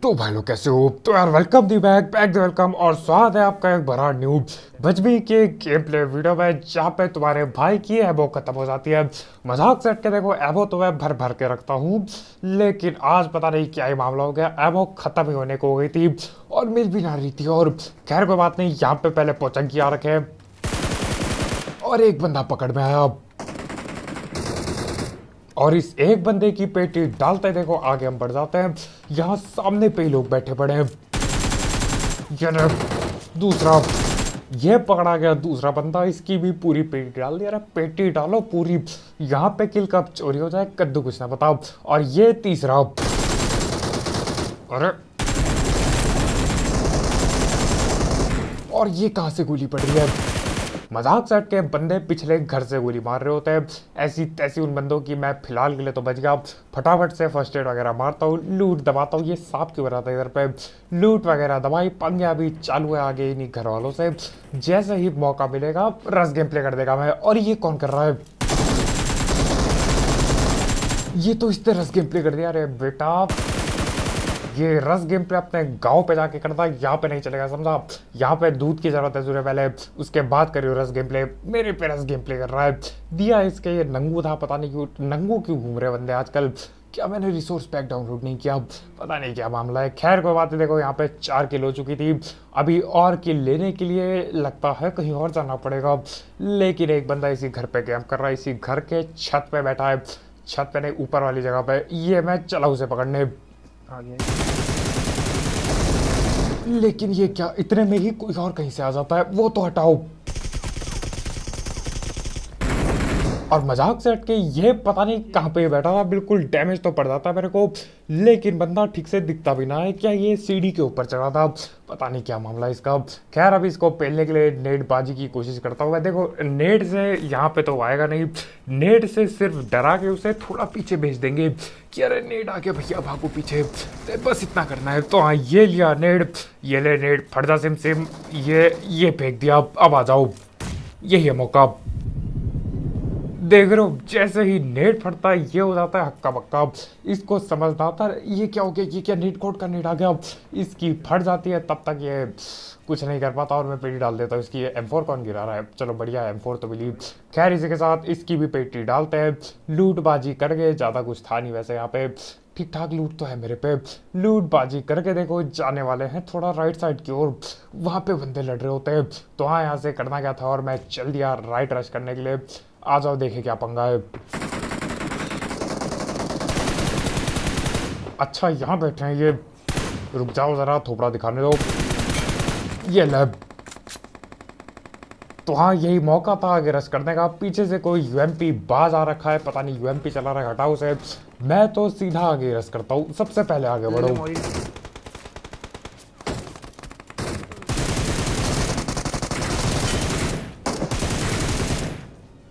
तो भाई लोग कैसे हो। तो यार welcome the back back the welcome और स्वागत है आपका एक बड़ा न्यू बजबी के गेम प्ले वीडियो में, जहाँ पे तुम्हारे भाई की एबो खत्म हो जाती है। मजाक सेट के देखो, एबो तो मैं भर भर के रखता हूँ, लेकिन आज पता नहीं क्या ही मामला हो गया, एबो खत्म ही होने को हो गई थी और मिल भी ना रही थी। और खैर कोई बात नहीं, यहाँ पे पहले पोचंकी आ रखे और एक बंदा पकड़ में आया और इस एक बंदे की पेटी डालते देखो आगे हम बढ़ जाते हैं। यहाँ सामने पे ही लोग बैठे पड़े हैं। ये ना, दूसरा ये पकड़ा गया दूसरा बंदा, इसकी भी पूरी पेटी डाल दी। अरे पेटी डालो पूरी, यहाँ पे किल कब चोरी हो जाए कद्दू कुछ ना बताओ। और ये तीसरा, अरे और ये कहाँ से गोली पड़ रही है। मजाक सेट के बंदे पिछले घर से गोली मार रहे होते हैं, ऐसी तैसी उन बंदों की मैं फिलहाल के लिए तो बच गया। फटाफट से फर्स्ट एड वगैरह मारता हूँ, लूट दबाता हूँ। ये सांप क्यों रहा था इधर पे, लूट वगैरह दबाई, पंगे अभी चालू है आगे इन्हीं घर वालों से। जैसे ही मौका मिलेगा रस गेम प्ले कर देगा मैं। और ये कौन कर रहा है, ये तो इसने रस गेम प्ले कर दिया। अरे बेटा, ये रस गेम प्ले अपने गांव पे जाके करता, यहाँ पे नहीं चलेगा समझा। यहाँ पे दूध की जरूरत है तुझे पहले, उसके बाद करियो रस गेम प्ले। मेरे पे रस गेम प्ले कर रहा है। दिया इसके, ये नंगू था, पता नहीं क्यों नंगू क्यों घूम रहे बंदे आजकल। क्या मैंने रिसोर्स पैक डाउनलोड नहीं किया, पता नहीं क्या मामला है। खैर कोई बात नहीं, देखो यहाँ पे 4 किल हो चुकी थी। अभी और किल लेने के लिए लगता है कहीं और जाना पड़ेगा, लेकिन एक बंदा इसी घर पे कैंप कर रहा है, इसी घर के छत पे बैठा है। छत पे नहीं, ऊपर वाली जगह पे। ये मैं चला उसे पकड़ने आ गया, लेकिन ये क्या, इतने में ही कोई और कहीं से आ जाता है। वो तो हटाओ। और मजाक से हटके ये पता नहीं कहाँ पे बैठा था, बिल्कुल डैमेज तो पड़ जाता है मेरे को, लेकिन बंदा ठीक से दिखता भी ना है। क्या ये सीढ़ी के ऊपर चढ़ा था, पता नहीं क्या मामला है इसका। खैर अभी इसको पेलने के लिए नेट बाजी की कोशिश करता हूँ। देखो नेट से यहाँ पे तो आएगा नहीं, नेट से सिर्फ डरा के उसे थोड़ा पीछे भेज देंगे कि अरे नेट आ गया भैया भागो पीछे, तो बस इतना करना है। तो हाँ, ये लिया नेट, ये ले नेट, फट जा सिम सिम, ये फेंक दिया। अब आ जाओ, यही है मौका। देख रहे हो जैसे ही नेट फटता है ये हो जाता है हक्का बक्का। इसको समझना था ये क्या हो गया, ये क्या नेट कोड का नेट आ गया। इसकी फट जाती है, तब तक ये कुछ नहीं कर पाता और मैं पेटी डाल देता हूँ इसकी। M4 कौन गिरा रहा है, चलो बढ़िया है, M4 तो मिली। खैर इसी के साथ इसकी भी पेटी डालते हैं। लूटबाजी कर गए, ज़्यादा कुछ था नहीं वैसे यहाँ पे, ठीक ठाक लूट तो है मेरे पे। लूटबाजी करके देखो जाने वाले हैं थोड़ा राइट साइड की ओर, वहाँ पे बंदे लड़ रहे होते हैं। तो हाँ, यहाँ से करना क्या था और मैं चल दिया राइट रश करने के लिए। आ जाओ देखे क्या पंगा है। अच्छा यहाँ बैठे हैं ये, रुक जाओ जरा थोपड़ा दिखाने दो। ये लैब, तो हाँ यही मौका था आगे रश करने का। पीछे से कोई यूएमपी बाज आ रखा है, पता नहीं यूएमपी चला रहा है, हटाओ उसे। मैं तो सीधा आगे रश करता हूँ, सबसे पहले आगे बढ़ो।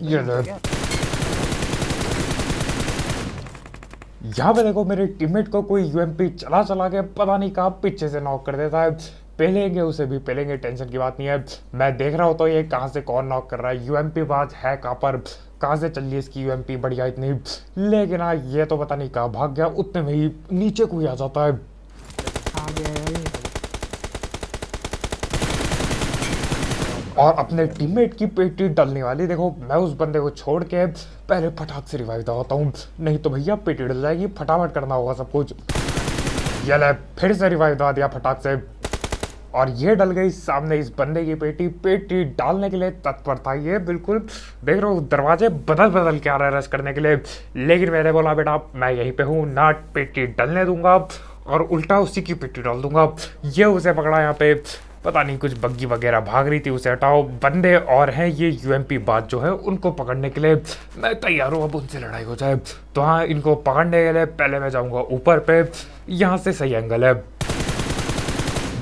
ये यहाँ पे देखो मेरे टीममेट को कोई यूएमपी चला के पता नहीं कहाँ पीछे से नॉक कर देता है। पेलेंगे उसे भी पेलेंगे, टेंशन की बात नहीं है। मैं देख रहा होता हूँ ये कहाँ से कौन नॉक कर रहा है, यूएमपी बाज है कहाँ पर, कहाँ से चल रही है इसकी यूएमपी बढ़िया इतनी। लेकिन हाँ ये तो पता नहीं कहाँ भाग गया, उतने में ही नीचे कोई आ जाता है। और अपने टीममेट की पेटी डलने वाली, देखो मैं उस बंदे को छोड़ के पहले फटाक से रिवाइव दबाता हूँ, नहीं तो भैया पेटी डल जाएगी। फटाफट करना होगा सब कुछ। ये ले, फिर से रिवाइव दबा दिया फटाक से, और ये डल गई सामने इस बंदे की पेटी। पेटी डालने के लिए तत्पर था ये, बिल्कुल देख रहे हो दरवाजे बदल बदल के आ रहे हैं रश करने के लिए। लेकिन मैंने बोला बेटा मैं यहीं पे हूँ ना, पेटी डलने दूंगा और उल्टा उसी की पेटी डाल दूंगा। ये उसे पकड़ा यहाँ पे, पता नहीं कुछ बग्गी वगैरह भाग रही थी, उसे हटाओ। बंदे और हैं ये यूएमपी बात जो है उनको पकड़ने के लिए मैं तैयार हूँ, अब उनसे लड़ाई हो जाए। तो हाँ, इनको पकड़ने के लिए पहले मैं जाऊँगा ऊपर पे, यहाँ से सही एंगल है।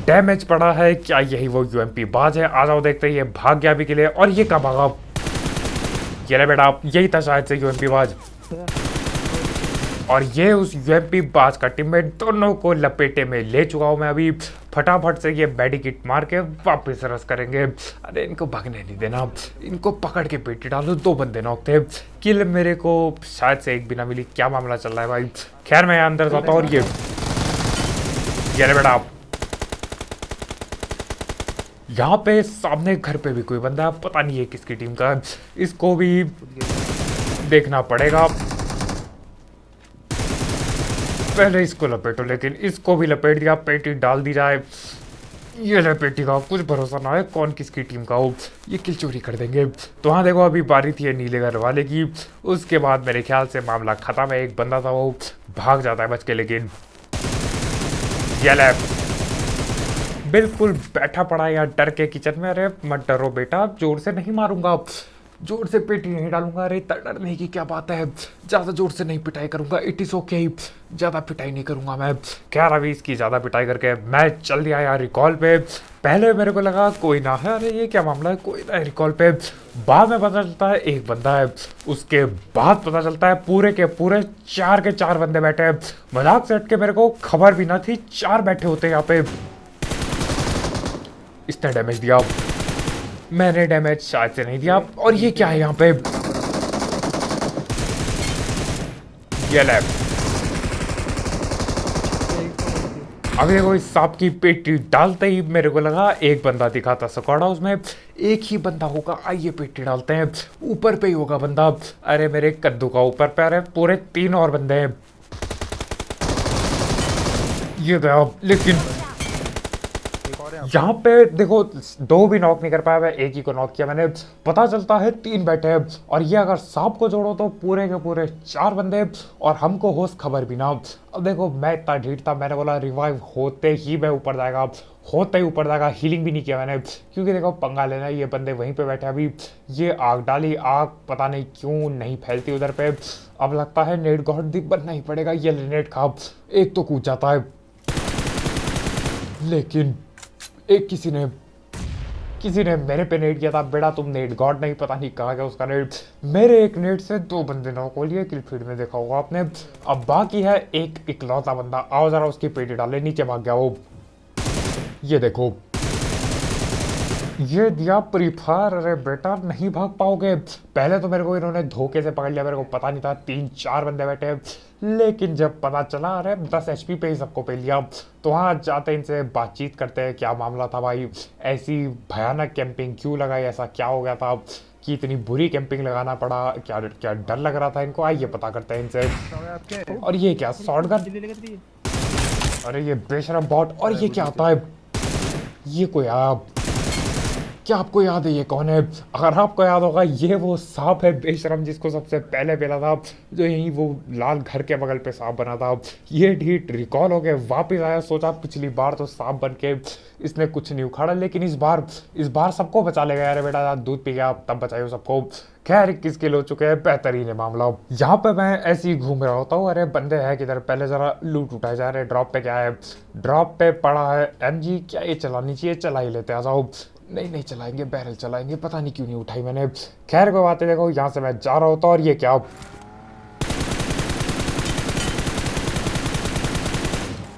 डैमेज पड़ा है क्या, यही वो यूएमपी बाज है। आ जाओ देखते हैं, ये भाग गया अभी के लिए। और ये कहाँ भागा, ये ले बेटा, यही था शायद से यूएमपी बाज। और ये उस यूएमपी बाज का टीममेट, दोनों को लपेटे में ले चुका हूँ मैं अभी। फटाफट से ये मेडिकिट मार के वापस रस करेंगे। अरे इनको भागने नहीं देना, इनको पकड़ के पेटी डालो। 2 बंदे नॉक थे, किल मेरे को शायद से एक भी ना मिली। क्या मामला चल रहा है भाई। खैर मैं यहाँ अंदर जाता हूँ और ये ये ले बेटा। यहाँ पे सामने घर पे भी कोई बंदा है, पता नहीं है किसकी टीम का है, इसको भी देखना पड़ेगा। पहले इसको लपेटो, लेकिन इसको भी लपेट दिया, पेटी डाल दी जाए। ये ले पेटी का कुछ भरोसा ना है कौन किसकी टीम का हो, ये किल चोरी कर देंगे। तो हाँ देखो, अभी बारी थी नीले घर वाले की, उसके बाद मेरे ख्याल से मामला खत्म है। एक बंदा था वो भाग जाता है बच के, लेकिन ये ले बिल्कुल बैठा पड़ा यार डर के किचन में। अरे मत डरो बेटा, जोर से नहीं मारूंगा, जोर से पेटी नहीं डालूंगा। अरे डरने की क्या बात है, ज़्यादा जोर से नहीं पिटाई करूंगा, इट इज़ ओके, ज़्यादा पिटाई नहीं करूंगा मैं। खैर अभी इसकी ज़्यादा पिटाई करके मैं चल दिया यार रिकॉल पे। पहले मेरे को लगा कोई ना है, अरे ये क्या मामला है, कोई ना है रिकॉल पे। बाद में पता चलता है एक बंदा है, उसके बाद पता चलता है पूरे के पूरे 4 के 4 बंदे बैठे हैं। मजाक से हट के मेरे को खबर भी ना थी 4 बैठे होते यहाँ पे। इसने डैमेज दिया, मैंने डैमेज शायद से नहीं दिया। और ये क्या है यहाँ पे, ये लैब। अभी देखो इस सांप की पेटी डालते ही मेरे को लगा एक बंदा दिखा था स्क्वाड हाउस में, एक ही बंदा होगा। आइए पेटी डालते हैं, ऊपर पे ही होगा बंदा। अरे मेरे कद्दू का ऊपर पे, अरे पूरे 3 और बंदे हैं। ये गया, लेकिन यहाँ पे देखो 2 भी नॉक नहीं कर पाया, मैं एक ही को नॉक किया मैंने। पता चलता है 3 बैठे हैं, और ये अगर सांप को जोड़ो तो पूरे के पूरे 4 बंदे, और हमको होश खबर भी ना। अब देखो मैं इतना ढीठ था, मैंने बोला रिवाइव होते ही मैं ऊपर जाएगा, होते ही ऊपर जाएगा। हीलिंग भी नहीं किया मैंने, क्योंकि देखो पंगा लेना, ये बंदे वहीं पे बैठे। अभी ये आग डाली, आग पता नहीं क्यों नहीं फैलती उधर पे। अब लगता है नेट गॉड बनना ही पड़ेगा। ये नेट खा, एक तो कूद जाता है, लेकिन एक किसी ने मेरे पे नेट किया था। बेटा तुम नेट गॉड नहीं, पता नहीं कहाँ गया उसका नेट। मेरे एक नेट से 2 बंदे नॉक हो लिए, किल फीड में देखा होगा आपने। अब बाकी है एक इकलौता बंदा, आओ जरा उसकी पेटी डाले। नीचे भाग गया वो, ये देखो ये दिया प्री फायर। अरे बेटा नहीं भाग पाओगे। पहले तो मेरे को इन्होंने धोखे से पकड़ लिया, मेरे को पता नहीं था 3-4 बंदे बैठे हैं। लेकिन जब पता चला, अरे 10 HP पे ही सबको पे लिया। तो वहाँ जाते इनसे बातचीत करते हैं, क्या मामला था भाई, ऐसी भयानक कैंपिंग क्यों लगाई, ऐसा क्या हो गया था कि इतनी बुरी कैंपिंग लगाना पड़ा, क्या क्या डर लग रहा था इनको। आइए पता करते हैं इनसे। और ये क्या शॉटगन, अरे ये बेशरम बॉट। और ये क्या आता है, ये कोई आप, क्या आपको याद है ये कौन है? अगर आपको याद होगा, ये वो सांप है बेशरम जिसको सबसे पहले पेला था, जो यहीं वो लाल घर के बगल पे सांप बना था। ये ढीठ रिकॉल हो गया, वापस आया। सोचा पिछली बार तो सांप बन के इसने कुछ नहीं उखाड़ा, लेकिन इस बार सबको बचा लेगा। यार बेटा यार दूध पी गया, तब बचाइयो सबको। खैर 21 किल हो चुके हैं, बेहतरीन है मामला। यहाँ पे मैं ऐसे ही घूम रहा होता हूँ। अरे बंदे हैं किधर, पहले जरा लूट उठाए जा रहे। ड्रॉप पे क्या है, ड्रॉप पे पड़ा है MG। क्या ये चलानी चाहिए, चला ही लेते, आ जाओ। नहीं चलाएंगे, बैरल चलाएंगे। पता नहीं क्यों नहीं उठाई मैंने। खैर कोई बात नहीं। देखो यहाँ से मैं जा रहा होता, और ये क्या,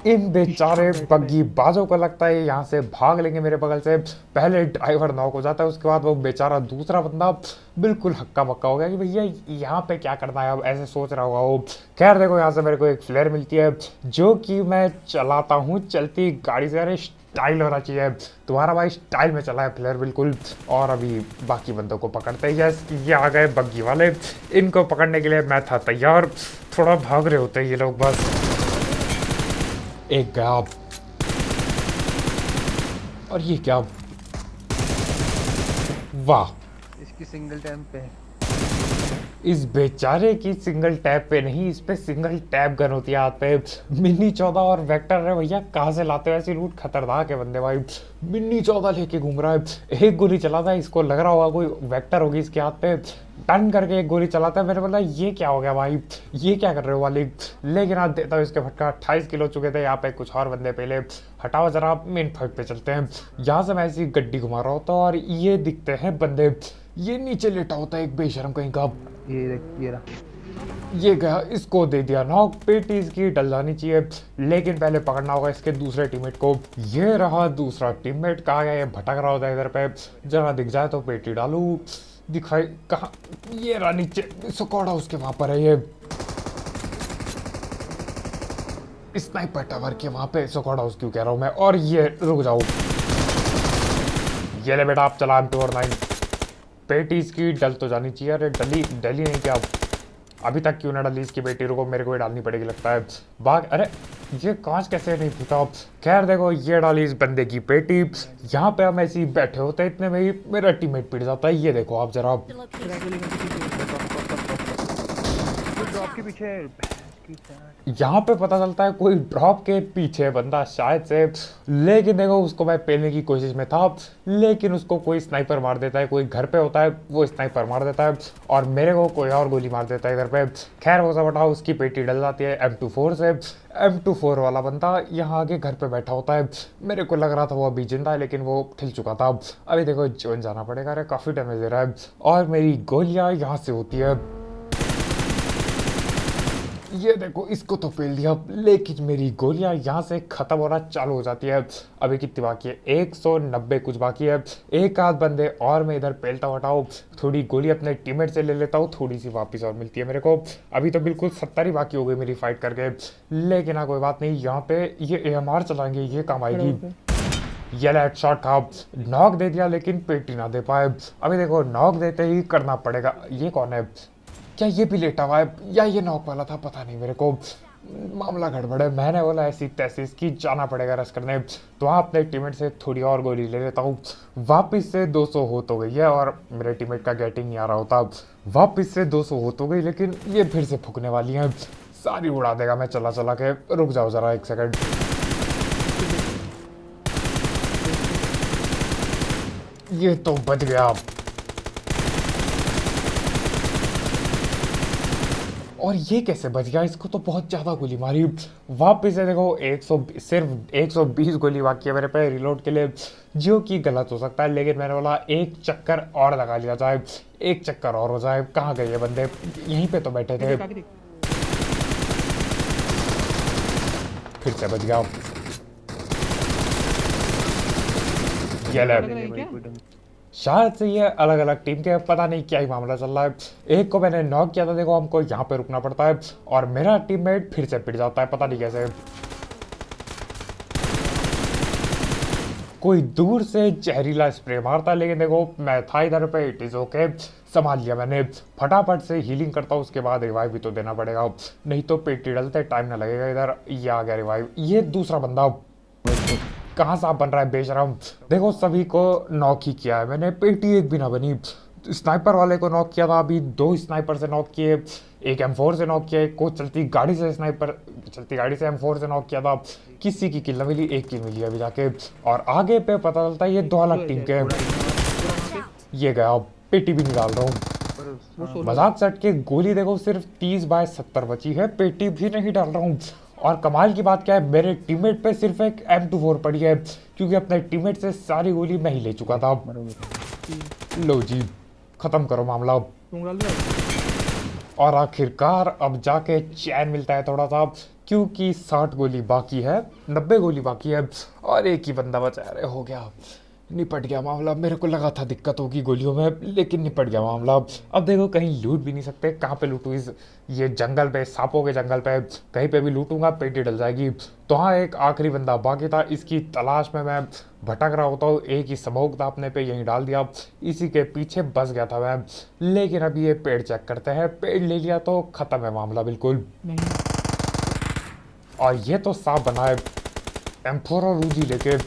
इन बेचारे बग्गी बाजों को लगता है यहाँ से भाग लेंगे मेरे बगल से। पहले ड्राइवर नॉक हो जाता है, उसके बाद वो बेचारा दूसरा बंदा बिल्कुल हक्का बक्का हो गया कि भैया यहाँ पे क्या करना है, अब ऐसे सोच रहा होगा वो। खैर देखो यहाँ से मेरे को एक फ्लेयर मिलती है, जो कि मैं चलाता हूँ चलती गाड़ी से। अरे स्टाइल होना चाहिए, तुम्हारा भाई स्टाइल में चला है फ्लेयर बिल्कुल। और अभी बाकी बंदों को पकड़ते हैं। यस ये आ गए बग्गी वाले, इनको पकड़ने के लिए मैं था तैयार। थोड़ा भाग रहे होते हैं ये लोग बस। एक गया, और ये क्या, वाह इसकी सिंगल टैप पे, इस बेचारे की सिंगल टैप पे नहीं, इस पे सिंगल टैप गन होती है हाथ पे। मिनी 14 और वेक्टर है भैया, कहाँ से लाते हो ऐसी लूट, खतरनाक है बंदे भाई। मिनी 14 लेके घूम रहा है, एक गोली चलाता है, इसको लग रहा होगा कोई वेक्टर होगी इसके हाथ पे, टर्न करके एक गोली चलाता है। मैंने बोला ये क्या हो गया भाई, ये क्या कर रहे हो वाली। लेकिन आज देता हूँ इसके फटका। 28 किलो चुके थे। यहाँ पे कुछ और बंदे पहले, हटाओ जरा, मेन फाइट पे चलते हैं। यहाँ से मैं ऐसी गड्डी घुमा रहा होता हूँ, और ये दिखते हैं बंदे। ये नीचे लेटा होता है एक बेशरम कहीं का, ये गया, इसको दे दिया नॉक। पेटी इसकी डल जानी चाहिए, लेकिन पहले पकड़ना होगा इसके दूसरे टीममेट को। ये रहा दूसरा टीममेट, कहाँ गया, ये भटक रहा होता है इधर पे। जरा दिख जाए तो पेटी डालू, दिखाई कहाँ, ये रहा नीचे, स्क्वाड हाउस के वहां पर है ये। स्नाइपर टावर के वहां पे स्क्वाड हाउस क्यों कह रहा हूँ मैं। और ये रुक जाओ, ये ले बेटा आप चला M249। बेटी इसकी डल तो जानी चाहिए। अरे डली डली नहीं क्या अभी तक क्यों ना डली इसकी बेटी। रुको मेरे को ही डालनी पड़ेगी लगता है। बाग अरे ये कांच कैसे नहीं फूटा। खैर देखो ये डाली इस बंदे की पेटी। यहाँ पे हम ऐसे ही बैठे होते हैं, इतने में ही मेरा टीममेट पिट जाता है। ये देखो आप जरा, ड्रॉप के पीछे यहाँ पे पता चलता है कोई ड्रॉप के पीछे बंदा शायद से। लेकिन देखो उसको मैं पेलने की कोशिश में था, लेकिन उसको कोई स्नाइपर मार देता है। कोई घर पे होता है वो स्नाइपर मार देता है और मेरे को कोई और गोली मार देता है इधर पे। खैर वो सब हटाओ, उसकी पेटी डल जाती है M24 से। M24 वाला बंदा यहाँ आगे घर पे बैठा होता है। मेरे को लग रहा था वो अभी जिंदा है, लेकिन वो ठिल चुका था। अभी देखो जीवन जाना पड़ेगा। अरे काफ़ी डैमेज दे रहा है और मेरी गोलियाँ यहाँ से होती है। ये देखो इसको तो फेल दिया, लेकिन मेरी गोलियां यहाँ से खत्म होना चालू हो जाती है। अभी कितनी बाकी है, 190 कुछ बाकी है। एक आध बंदे और मैं इधर पेलता हटाओ, थोड़ी गोली अपने टीममेट से ले लेता हूँ, थोड़ी सी वापस और मिलती है मेरे को। अभी तो बिल्कुल 70 ही बाकी हो गई मेरी फाइट करके। लेकिन हाँ कोई बात नहीं, यहाँ पे ये AMR चलाएंगे, ये काम आएगी। ये हेडशॉट था, नॉक दे दिया लेकिन पेटी ना दे पाए। अभी देखो नॉक देते ही करना पड़ेगा। ये कौन है, क्या ये भी लेटा हुआ है या ये नॉक वाला था, पता नहीं मेरे को। मामला गड़बड़ है। मैंने बोला ऐसी तैसी इसकी जाना पड़ेगा रश करने। तो वहाँ अपने टीममेट से थोड़ी और गोली ले लेता हूँ। वापस से 200 हो तो गई है और मेरे टीममेट का गेटिंग नहीं आ रहा होता। वापस से 200 हो तो गई, लेकिन ये फिर से फूकने वाली हैं। सारी उड़ा देगा मैं चला चला के। रुक जाओ ज़रा 1 सेकंड। ये तो बच गया। और ये कैसे बच गया, इसको तो बहुत ज़्यादा गोली मारी। वापस से देखो 100 सिर्फ 120 गोली बाकी है मेरे पे रिलोड के लिए, जो कि गलत हो सकता है। लेकिन मैंने बोला एक चक्कर और लगा लिया जाए, एक चक्कर और हो जाए। कहाँ गए ये बंदे, यहीं पे तो बैठे थे। फिर से बच गया। ये ले, शायद से ये अलग अलग टीम के, पता नहीं क्या ही मामला चल रहा है। एक को मैंने नॉक किया था, देखो हमको यहाँ पे रुकना पड़ता है और मेरा टीममेट फिर से पिट जाता है, पता नहीं कैसे। कोई दूर से जहरीला स्प्रे मारता, लेकिन देखो मैं था इधर पे, इट इज ओके, संभाल लिया मैंने। फटाफट से हीलिंग करता हूँ, उसके बाद रिवाइव भी तो देना पड़ेगा, नहीं तो पेटी डलते टाइम ना लगेगा। इधर ये आ गया रिवाइव। ये दूसरा बंदा कहाँ साफ बन रहा है बेशरम। देखो सभी को नॉक ही किया है मैंने, पेटी एक भी ना बनी। स्नाइपर वाले को नॉक किया था, अभी 2 स्नाइपर से नॉक किए, एक M4 से नॉक किया, एक को चलती गाड़ी से M4 से नॉक किया था। किसी की किल न मिली, एक की मिली अभी जाके। और आगे पे पता चलता है ये 2 अलग टीम के। ये गया, पेटी भी निकाल रहा हूँ। मजाक सेट के गोली देखो सिर्फ 30/70 बची है, पेटी भी नहीं डाल रहा हूँ। और कमाल की बात क्या है, मेरे टीममेट पे सिर्फ एक M24 पड़ी है, क्योंकि अपने टीममेट से सारी गोली मैं ही ले चुका था। लो जी, खत्म करो मामला। और आखिरकार अब जाके चैन मिलता है थोड़ा सा, क्योंकि 60 गोली बाकी है, 90 गोली बाकी है और एक ही बंदा बचा है। अरे हो गया, निपट गया मामला। मेरे को लगा था दिक्कत होगी गोलियों में, लेकिन निपट गया मामला। अब देखो कहीं लूट भी नहीं सकते, कहाँ पे लूटूँ, इस ये जंगल पे, सांपों के जंगल पे कहीं पे भी लूटूंगा पेटी डल जाएगी। तो हाँ एक आखिरी बंदा बाकी था, इसकी तलाश में मैं भटक रहा होता हूँ। एक ही स्मोक था अपने पे, यहीं डाल दिया, इसी के पीछे बस गया था मैं। लेकिन अभी ये पेड़ चेक करते हैं, पेड़ ले लिया तो खत्म है मामला बिल्कुल। और ये तो साफ बना है M4 और रूजी लेके,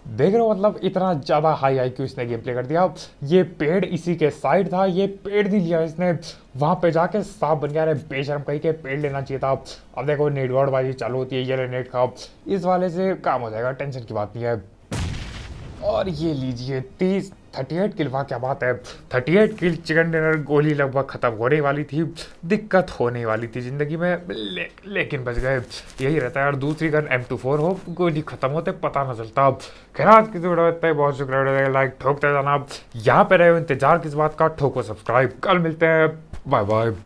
देख रहे हो, मतलब इतना ज़्यादा हाई IQ इसने गेम प्ले कर दिया। ये पेड़ इसी के साइड था, ये पेड़ नहीं लिया इसने, वहाँ पे जाके साफ बन गया। अरे बेशरम, कहीं के पेड़ लेना चाहिए था। अब देखो नेट बाजी चालू होती है, ये नेट का, इस वाले से काम हो जाएगा, टेंशन की बात नहीं है। और ये लीजिए 38 किल, वाह क्या बात है। 38 किल, चिकन डिनर, गोली लगभग खत्म होने वाली थी, दिक्कत होने वाली थी ज़िंदगी में, लेकिन बच गए। यही रहता है, और दूसरी गन M24 हो, गोली खत्म होते पता ना चलता। खैर आज की वीडियो इतना ही, बहुत शुक्रिया, लाइक ठोकते जाना। यहाँ पे रहे हो इंतजार किस बात का, ठोको सब्सक्राइब। कल मिलते हैं, बाय बाय।